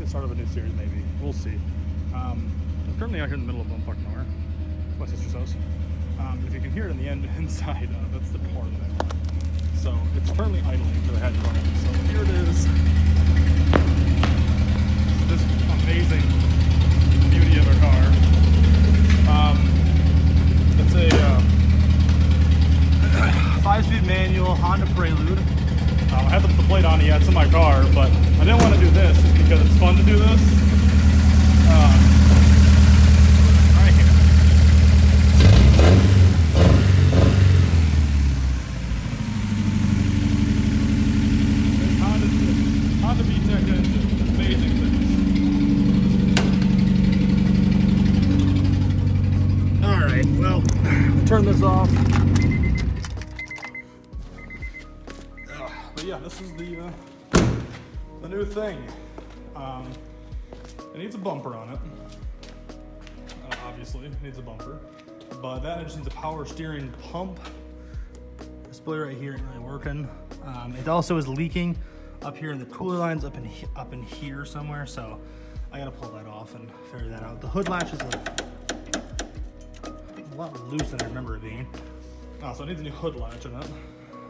start of a new series, maybe. We'll see. I'm currently out here in the middle of bumfuck nowhere. It's my sister's house. If you can hear it in the end inside, that's the car that I bought. So it's currently idling because I had to run it. So here it is. This amazing beauty of a car. It's a 5-speed manual Honda Prelude. I have to put the plate on it yet. It's in my car, but I didn't want to do this just because it's fun to do this. Right here. Honda VTEC engine, amazing things. All right, well, turn this off. But yeah, this is the new thing. It needs a bumper on it. Obviously, it needs a bumper. But that just needs a power steering pump. Display right here ain't really working. It also is leaking up here in the cooler lines, up in here somewhere. So I gotta pull that off and figure that out. The hood latch is a lot loose than I remember it being. So it needs a new hood latch in it.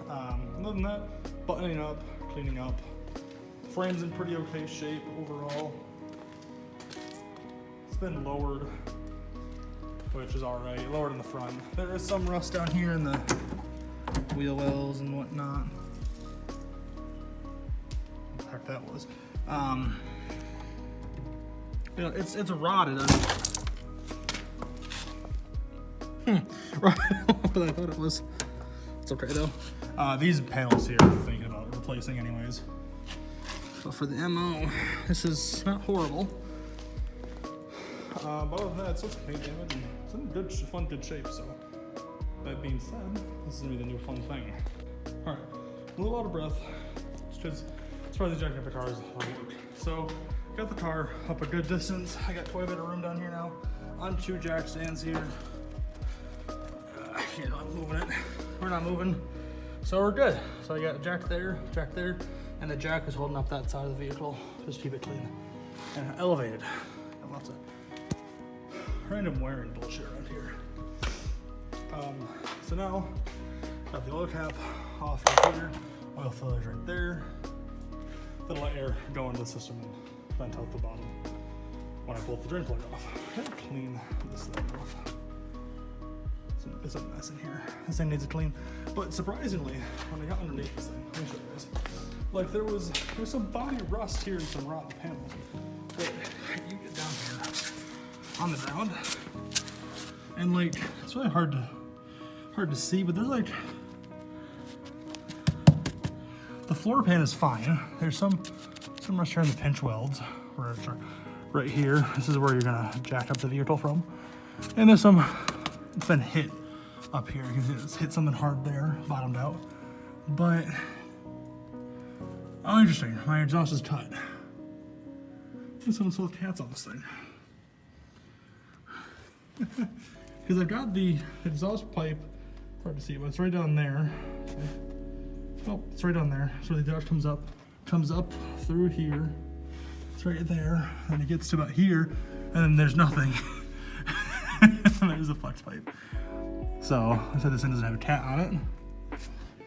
Other than that, buttoning up, cleaning up. Frame's in pretty okay shape overall. It's been lowered, which is alright. Lowered in the front. There is some rust down here in the wheel wells and whatnot. What the heck that was. You know, it's rotted. Rotted more than I thought it was. It's okay though. These panels here I'm thinking about replacing anyways. But for the MO, this is not horrible. But other than that, it's just paint damage and it's in good shape, so. That being said, this is gonna be the new fun thing. Alright, a little out of breath, because it's probably jacking up the cars on work. So, got the car up a good distance. I got quite a bit of room down here now. On 2 jack stands here. I'm moving it. We're not moving. So we're good. So I got a jack there, and the jack is holding up that side of the vehicle. Just keep it clean and elevated. Got lots of random wiring bullshit around here. So now, got the oil cap off right here. Oil filter's right there. That'll let air go into the system and vent out the bottom when I pull the drain plug off. I gotta clean this thing off. It's a mess in here. This thing needs a clean. But surprisingly, when I got underneath this thing, let me show you guys. Like there's some body rust here and some rotten panels. But you get down here on the ground, and like it's really hard to see, but there's like the floor pan is fine. There's some rust here in the pinch welds where it's right here. This is where you're gonna jack up the vehicle from. And there's some, it's been hit up here. You can hit something hard there, bottomed out. But, oh, interesting. My exhaust is cut. Someone sold cats on this thing. Because I've got the exhaust pipe, hard to see, but it's right down there. Okay. Oh, it's right down there. So the exhaust comes up through here. It's right there, and it gets to about here, and then there's nothing. And there's a flex pipe. So I said this thing doesn't have a cat on it.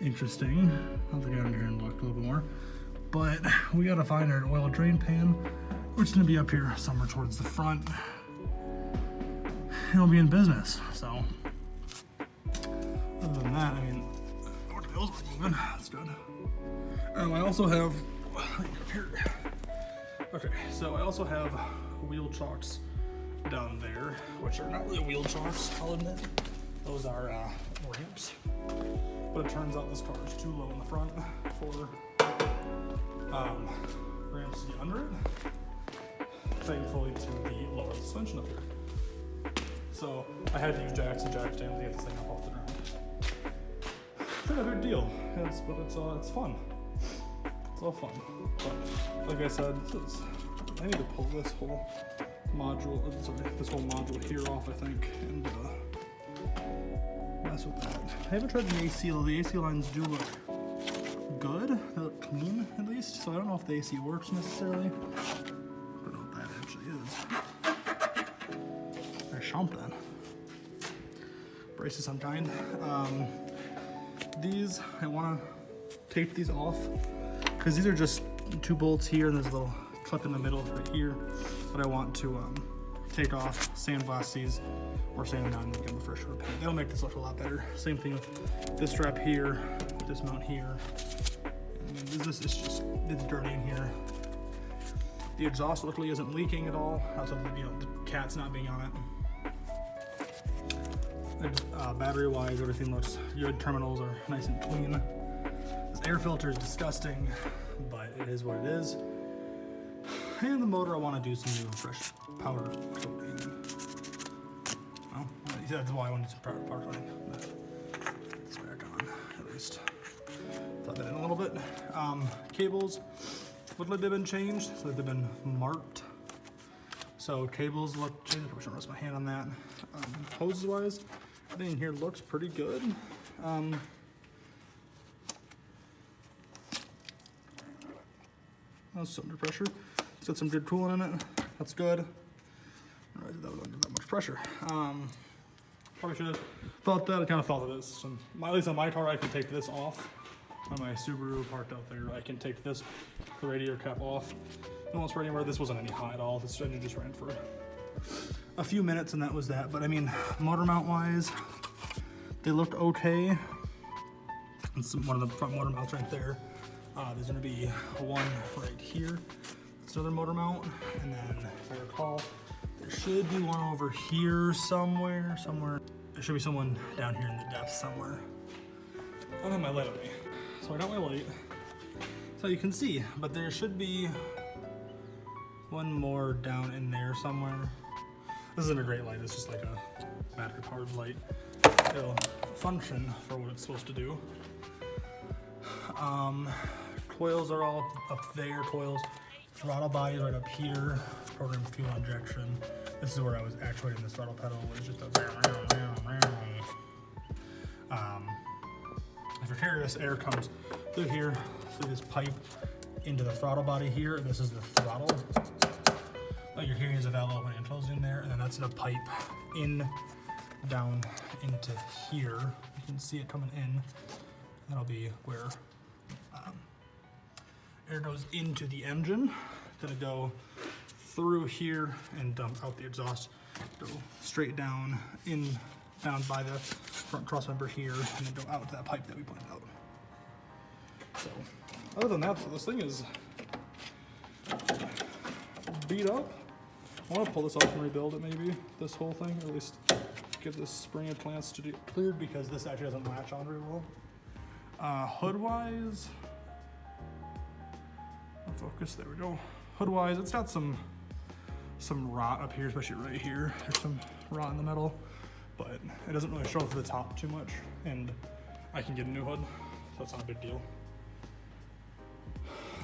Interesting. I'll have to go down here and look a little bit more. But we gotta find our oil drain pan, which is gonna be up here somewhere towards the front. It'll be in business. So other than that, I mean, the wheels are moving. That's good. I also have here. Okay, so I also have wheel chocks down there, which are not really wheel chocks, I'll admit. Those are ramps. But it turns out this car is too low in the front for ramps to get under it. Thankfully to the lower suspension up here. So I had to use jacks and jack stands to get this thing up off the ground. It's not a big deal, but it's fun. It's all fun. But like I said, I need to pull this whole module, this whole module here off, I think, and mess with that. I haven't tried the AC, though. The AC lines do look good. They look clean, at least. So I don't know if the AC works necessarily. something. Brace of some kind. These, I want to take these off because these are just 2 bolts here and there's a little clip in the middle right here that I want to take off, sandblast these, or sand them down and give them a fresh coat of paint. That'll make this look a lot better. Same thing with this strap here, this mount here. And this is just, it's dirty in here. The exhaust luckily isn't leaking at all, outside of, you know, the cat's not being on it. Battery-wise, everything looks good. Terminals are nice and clean. This air filter is disgusting, but it is what it is. And the motor, I want to do some new fresh powder coating. Well, that's why I want to do some powder coating. It's back on, at least. Thought that in a little bit. Cables, look like they've been changed, so they've been marked. So cables look changed. I probably shouldn't rest my hand on that. Hoses-wise, everything in here looks pretty good. That's under pressure. It's got some good coolant in it. That's good. I realized that was under that much pressure. Probably should have thought that. I kind of thought of this. At least on my car, I can take this off. On my Subaru parked out there, I can take this, the radiator cap off. No one's right anywhere. This wasn't any hot at all. This engine just ran for a few minutes and that was that. But I mean, motor mount wise, they looked okay. And one of the front motor mounts right there. There's gonna be one right here. It's another motor mount. And then if I recall, there should be one over here somewhere. There should be someone down here in the depths somewhere. I don't have my light on me. So I got my light. So you can see, but there should be one more down in there somewhere. This isn't a great light, it's just like a battery powered light. It'll function for what it's supposed to do. Coils are all up there, coils. Throttle body is right up here. Program fuel injection. This is where I was actuating this throttle pedal. It's just a if you're curious, air comes through here, through this pipe into the throttle body here. This is the throttle. Like you're hearing is a valve open and closing in there, and then that's the pipe in, down into here. You can see it coming in. That'll be where air goes into the engine. Gonna go through here and dump out the exhaust. Go straight down down by the front cross member here, and then go out to that pipe that we pointed out. So, other than that, this thing is beat up. I want to pull this off and rebuild it maybe, this whole thing, or at least give this spring of plants to do cleared because this actually doesn't latch on very well. Hood-wise, focus, there we go. Hood-wise, it's got some rot up here, especially right here. There's some rot in the metal, but it doesn't really show through the top too much, and I can get a new hood, so that's not a big deal.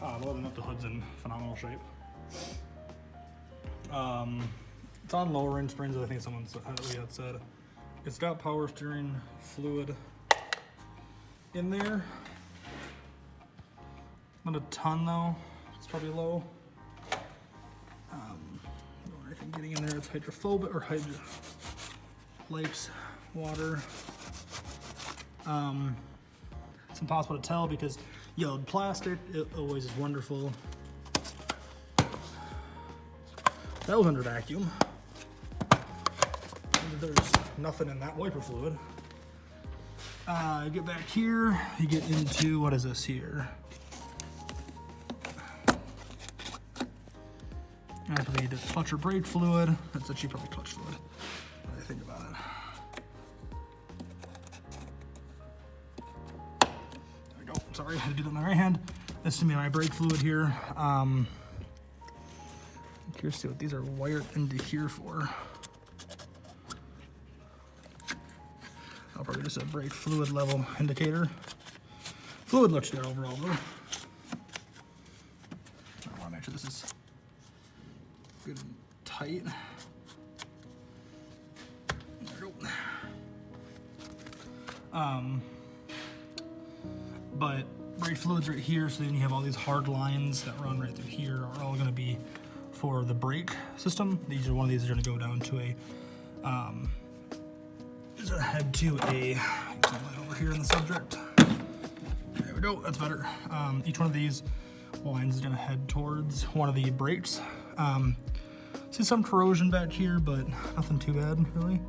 Other than that, the hood's in phenomenal shape. It's on lower range springs, I think someone had said. It's got power steering fluid in there. Not a ton though, it's probably low. I think getting in there, it's hydrophobic or lakes, water. It's impossible to tell because yellowed plastic, it always is wonderful. That was under vacuum. There's nothing in that wiper fluid. You get back here, you get into, what is this here? Actually, the clutch or brake fluid. That's actually probably clutch fluid, when I think about it. There we go. Sorry, I had to do that with my right hand. This is gonna be my brake fluid here. I'm curious to see what these are wired into here for. I'll probably just a brake fluid level indicator. Fluid looks good overall though. I wanna make sure this is good and tight. There we go. But brake fluid's right here, so then you have all these hard lines that run right through here are all gonna be for the brake system. One of these are gonna go down to Is gonna head to a over here in the subject. There we go, that's better. Each one of these lines is gonna head towards one of the brakes. See some corrosion back here, but nothing too bad, really.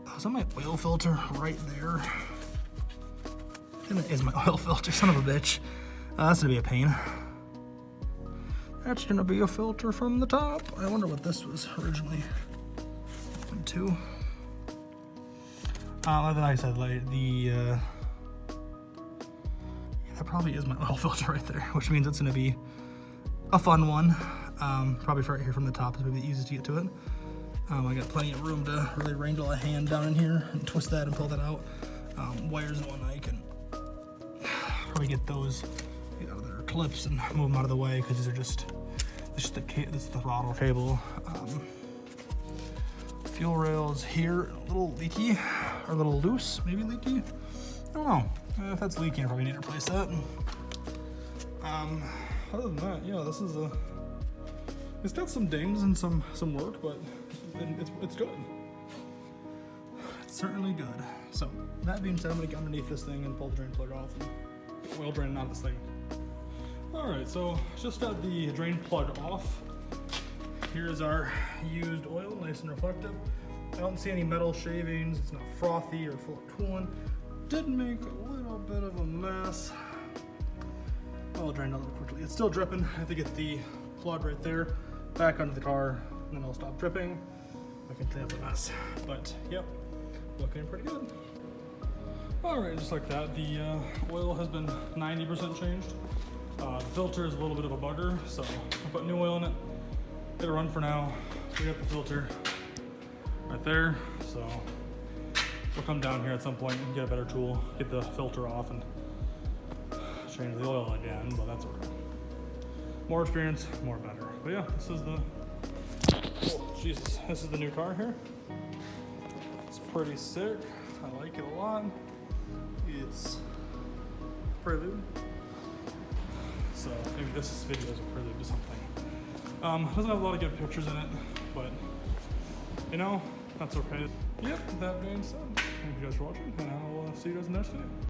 Oh, is that my oil filter right there? I think that is my oil filter, son of a bitch. That's gonna be a pain. That's gonna be a filter from the top. I wonder what this was originally. Two. Like I said, like yeah, that probably is my oil filter right there, which means it's gonna be a fun one. Probably right here from the top is maybe the easiest to get to it. I got plenty of room to really wrangle a hand down in here and twist that and pull that out. Wires and whatnot, I can probably get those out of their clips and move them out of the way because these are just this is the throttle cable. Fuel rails here, a little leaky, or a little loose, maybe leaky. I don't know. If that's leaking, I probably need to replace that. Other than that, yeah, this is a. It's got some dings and some work, but it's good. It's certainly good. So that being said, I'm gonna get underneath this thing and pull the drain plug off and get oil draining out of this thing. All right, so just got the drain plug off. Here's our used oil, nice and reflective. I don't see any metal shavings. It's not frothy or full of coolant. Did make a little bit of a mess. I'll drain a little quickly. It's still dripping. I have to get the plug right there back under the car, and then it'll stop dripping. I can clean up the mess. But yep, looking pretty good. All right, just like that, the oil has been 90% changed. The filter is a little bit of a bugger, so I put new oil in it. It'll run for now. We got the filter right there, so we'll come down here at some point and get a better tool, get the filter off and change the oil again, but that's okay. More experience, more better. But yeah, this is the, oh Jesus, this is the new car here. It's pretty sick. I like it a lot. It's Prelude. So maybe this video is a prelude to something. Doesn't have a lot of good pictures in it, but you know, that's okay. Yep, that being said, thank you guys for watching, and I'll see you guys in the next video.